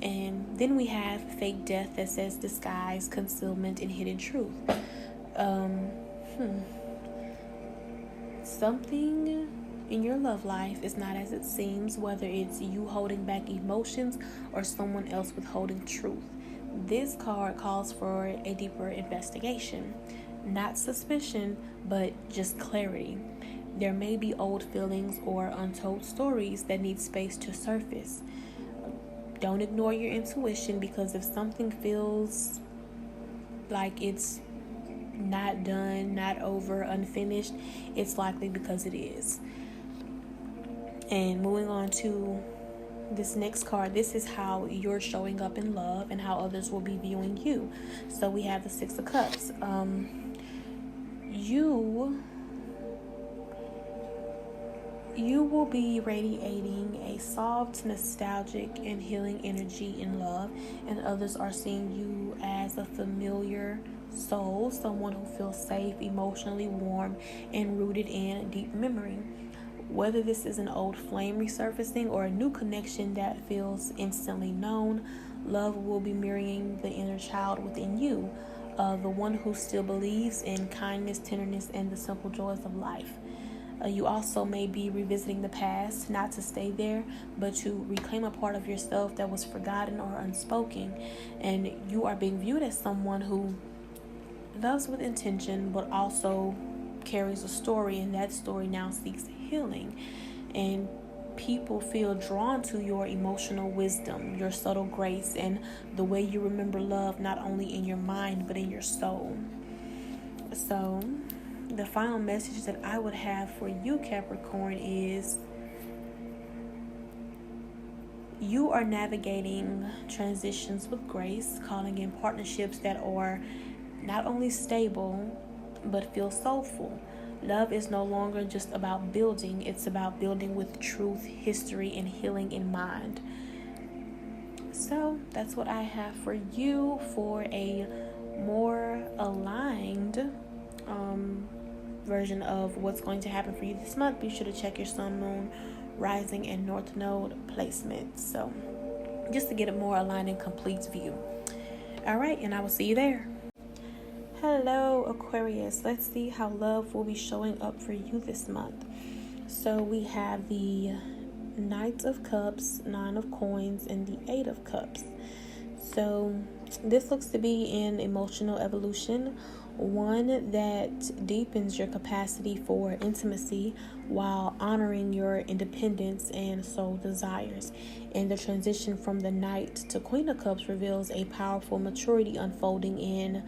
[SPEAKER 1] And then we have Fake Death that says disguise, concealment, and hidden truth. Something in your love life is not as it seems, whether it's you holding back emotions or someone else withholding truth. This card calls for a deeper investigation, not suspicion, but just clarity. There may be old feelings or untold stories that need space to surface. Don't ignore your intuition, because if something feels like it's not done, not over, unfinished, it's likely because it is. And moving on to this next card, this is how you're showing up in love and how others will be viewing you. So we have the 6 of Cups. you will be radiating a soft, nostalgic, and healing energy in love, and others are seeing you as a familiar soul, someone who feels safe, emotionally warm, and rooted in deep memory. Whether this is an old flame resurfacing or a new connection that feels instantly known, love will be mirroring the inner child within you, the one who still believes in kindness, tenderness, and the simple joys of life. You also may be revisiting the past, not to stay there, but to reclaim a part of yourself that was forgotten or unspoken. And you are being viewed as someone who loves with intention, but also carries a story, and that story now seeks healing. And people feel drawn to your emotional wisdom, your subtle grace, and the way you remember love, not only in your mind, but in your soul. So, the final message that I would have for you, Capricorn, is you are navigating transitions with grace, calling in partnerships that are not only stable, but feel soulful. Love is no longer just about building, it's about building with truth, history, and healing in mind. So that's what I have for you for a more aligned version of what's going to happen for you this month. Be sure to check your sun, moon, rising, and north node placements. So just to get a more aligned and complete view. All right, and I will see you there. Hello, Aquarius. Let's see how love will be showing up for you this month. So we have the Knight of Cups, Nine of Coins, and the Eight of Cups. So this looks to be an emotional evolution, one that deepens your capacity for intimacy while honoring your independence and soul desires. And the transition from the Knight to Queen of Cups reveals a powerful maturity unfolding in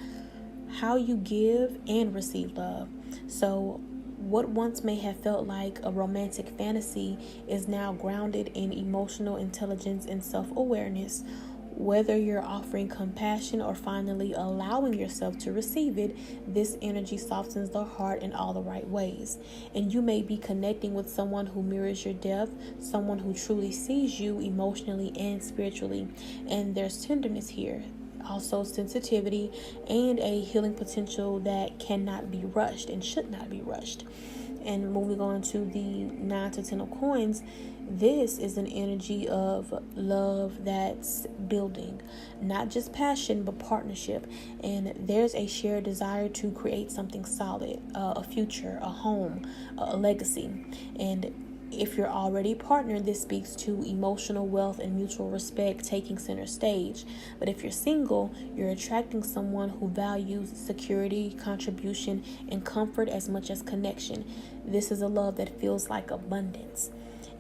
[SPEAKER 1] how you give and receive love. So what once may have felt like a romantic fantasy is now grounded in emotional intelligence and self-awareness. Whether you're offering compassion or finally allowing yourself to receive it, this energy softens the heart in all the right ways. And you may be connecting with someone who mirrors your depth, someone who truly sees you emotionally and spiritually. And there's tenderness here, also sensitivity, and a healing potential that cannot be rushed and should not be rushed. And moving on to the 9 to 10 of Coins, this is an energy of love that's building, not just passion, but partnership. And there's a shared desire to create something solid, a future, a home, a legacy. And if you're already partnered, this speaks to emotional wealth and mutual respect taking center stage. But if you're single, you're attracting someone who values security, contribution, and comfort as much as connection. This is a love that feels like abundance.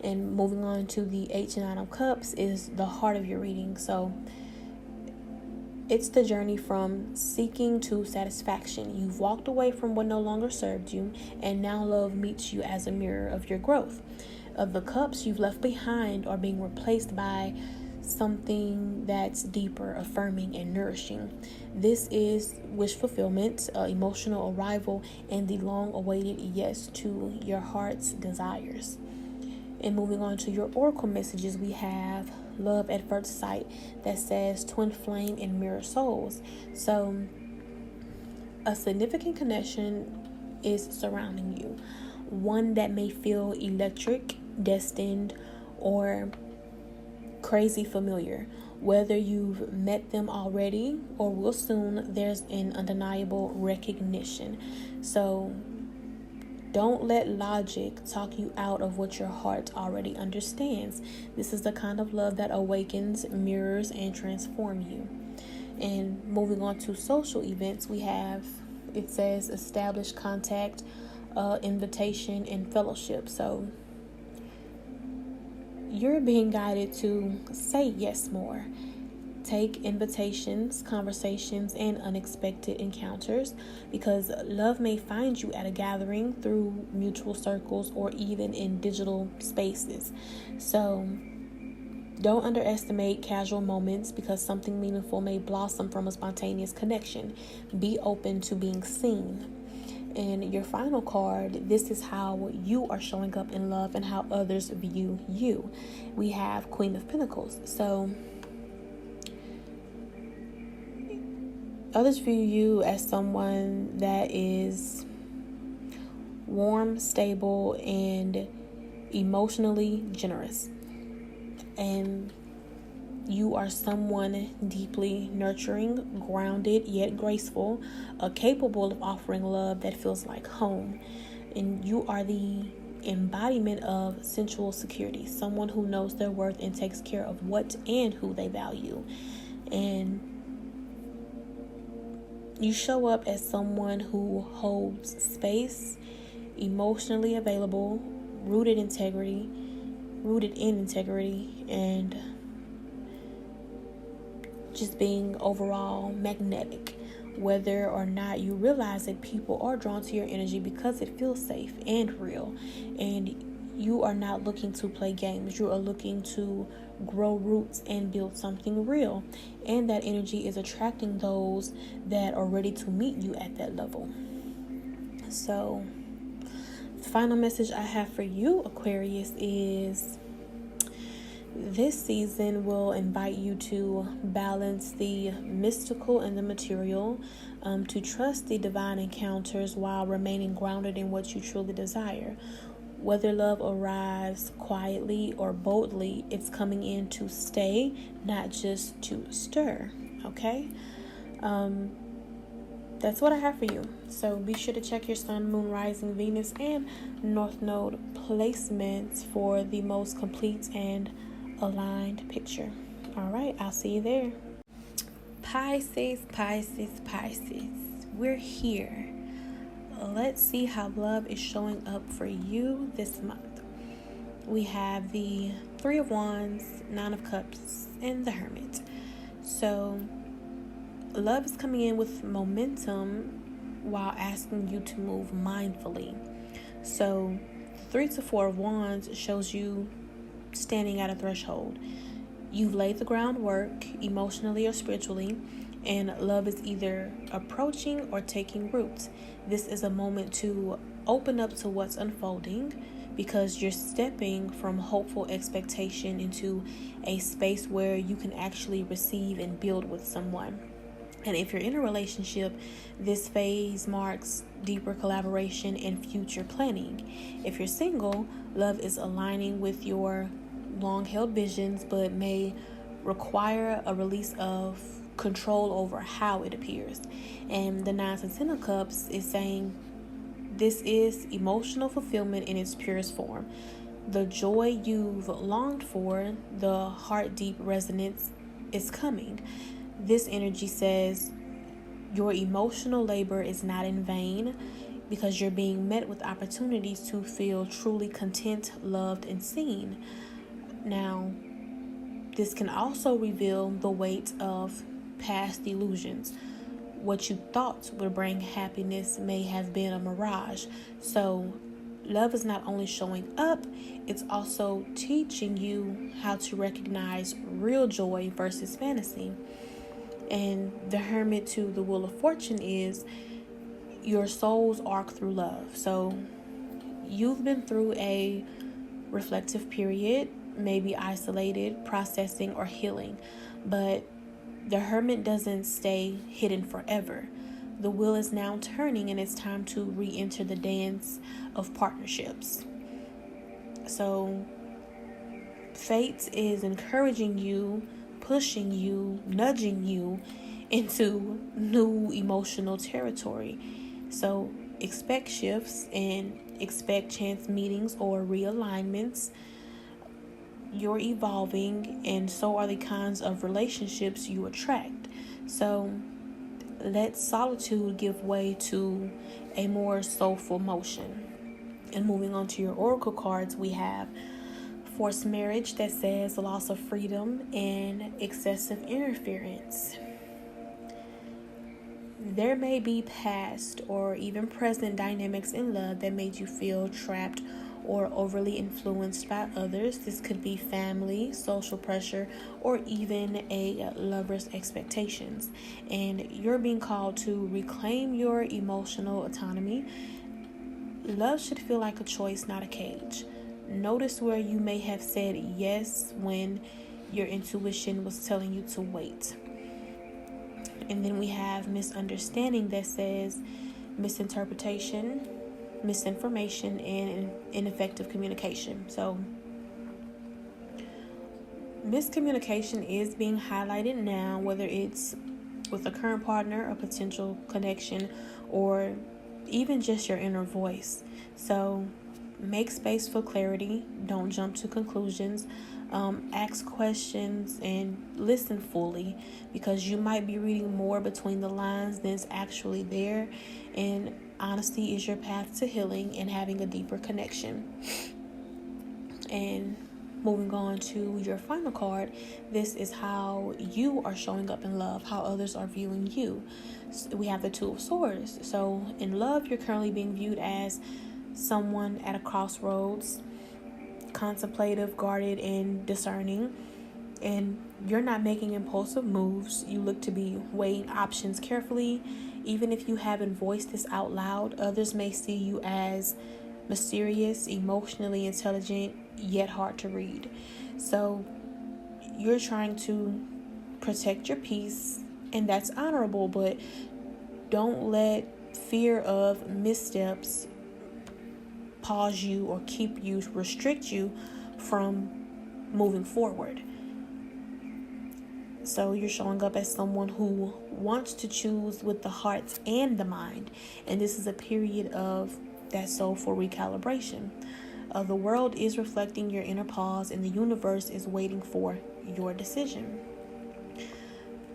[SPEAKER 1] And moving on to the 8 to 9 of Cups is the heart of your reading. So it's the journey from seeking to satisfaction. You've walked away from what no longer served you, and now love meets you as a mirror of your growth. Of the cups you've left behind are being replaced by something that's deeper, affirming, and nourishing. This is wish fulfillment, emotional arrival, and the long-awaited yes to your heart's desires. And moving on to your oracle messages, we have love at first sight that says twin flame and mirror souls. So a significant connection is surrounding you, one that may feel electric, destined, or crazy familiar. Whether you've met them already or will soon, there's an undeniable recognition. So don't let logic talk you out of what your heart already understands. This is the kind of love that awakens, mirrors, and transforms you. And moving on to social events, we have, it says, establish contact, invitation, and fellowship. So you're being guided to say yes more. Take invitations, conversations, and unexpected encounters, because love may find you at a gathering, through mutual circles, or even in digital spaces. So don't underestimate casual moments, because something meaningful may blossom from a spontaneous connection. Be open to being seen. And your final card, this is how you are showing up in love and how others view you. We have Queen of Pentacles. So others view you as someone that is warm, stable, and emotionally generous. And you are someone deeply nurturing, grounded, yet graceful, capable of offering love that feels like home. And you are the embodiment of sensual security, someone who knows their worth and takes care of what and who they value. And you show up as someone who holds space, emotionally available, rooted in integrity, and just being overall magnetic. Whether or not you realize that people are drawn to your energy because it feels safe and real, and you are not looking to play games. You are looking to grow roots and build something real, and that energy is attracting those that are ready to meet you at that level. So the final message I have for you, Aquarius, is this season will invite you to balance the mystical and the material, to trust the divine encounters while remaining grounded in what you truly desire. Whether love arrives quietly or boldly, it's coming in to stay, not just to stir. Okay? That's what I have for you. So be sure to check your sun, moon, rising, Venus, and north node placements for the most complete and aligned picture. All right, I'll see you there. Pisces, we're here. Let's see how love is showing up for you this month. We have the Three of Wands, Nine of Cups, and the Hermit. So love is coming in with momentum while asking you to move mindfully. So 3 to 4 of Wands shows you standing at a threshold. You've laid the groundwork emotionally or spiritually, and love is either approaching or taking root. This is a moment to open up to what's unfolding, because you're stepping from hopeful expectation into a space where you can actually receive and build with someone. And if you're in a relationship, this phase marks deeper collaboration and future planning. If you're single, love is aligning with your long-held visions, but may require a release of control over how it appears. And the 9 to 10 of Cups is saying this is emotional fulfillment in its purest form. The joy you've longed for, the heart-deep resonance is coming. This energy says your emotional labor is not in vain, because you're being met with opportunities to feel truly content, loved, and seen. Now, this can also reveal the weight of past illusions. What you thought would bring happiness may have been a mirage. So, love is not only showing up, it's also teaching you how to recognize real joy versus fantasy. And the Hermit to the Wheel of Fortune is your soul's arc through love. So you've been through a reflective period, maybe isolated, processing, or healing. But the Hermit doesn't stay hidden forever. The wheel is now turning, and it's time to re-enter the dance of partnerships. So fate is encouraging you, pushing you, nudging you into new emotional territory. So expect shifts and expect chance meetings or realignments. You're evolving, and so are the kinds of relationships you attract. So let solitude give way to a more soulful motion. And moving on to your oracle cards, we have forced marriage, that says loss of freedom and excessive interference. There may be past or even present dynamics in love that made you feel trapped or overly influenced by others. This could be family, social pressure, or even a lover's expectations. And you're being called to reclaim your emotional autonomy. Love should feel like a choice, not a cage. Notice where you may have said yes when your intuition was telling you to wait. And then we have misunderstanding that says misinterpretation, misinformation, and ineffective communication. So miscommunication is being highlighted now, whether it's with a current partner, a potential connection, or even just your inner voice. So make space for clarity. Don't jump to conclusions. Ask questions and listen fully, because you might be reading more between the lines than is actually there. And honesty is your path to healing and having a deeper connection. And moving on to your final card, this is how you are showing up in love, how others are viewing you. So we have the Two of Swords. So in love, you're currently being viewed as someone at a crossroads, contemplative, guarded, and discerning. And you're not making impulsive moves. You look to be weighing options carefully. Even if you haven't voiced this out loud, others may see you as mysterious, emotionally intelligent, yet hard to read. So you're trying to protect your peace, and that's honorable, but don't let fear of missteps pause you or restrict you from moving forward. So you're showing up as someone who wants to choose with the heart and the mind. And this is a period of that soulful recalibration. The world is reflecting your inner pause, and the universe is waiting for your decision.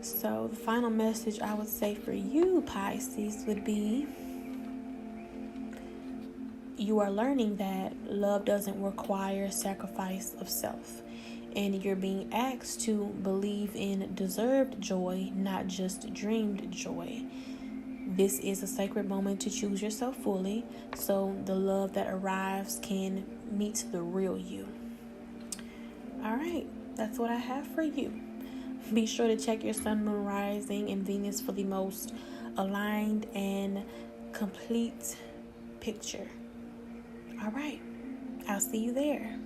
[SPEAKER 1] So the final message I would say for you, Pisces, would be you are learning that love doesn't require sacrifice of self. And you're being asked to believe in deserved joy, not just dreamed joy. This is a sacred moment to choose yourself fully, so the love that arrives can meet the real you. All right, that's what I have for you. Be sure to check your sun, moon, rising, and Venus for the most aligned and complete picture. All right, I'll see you there.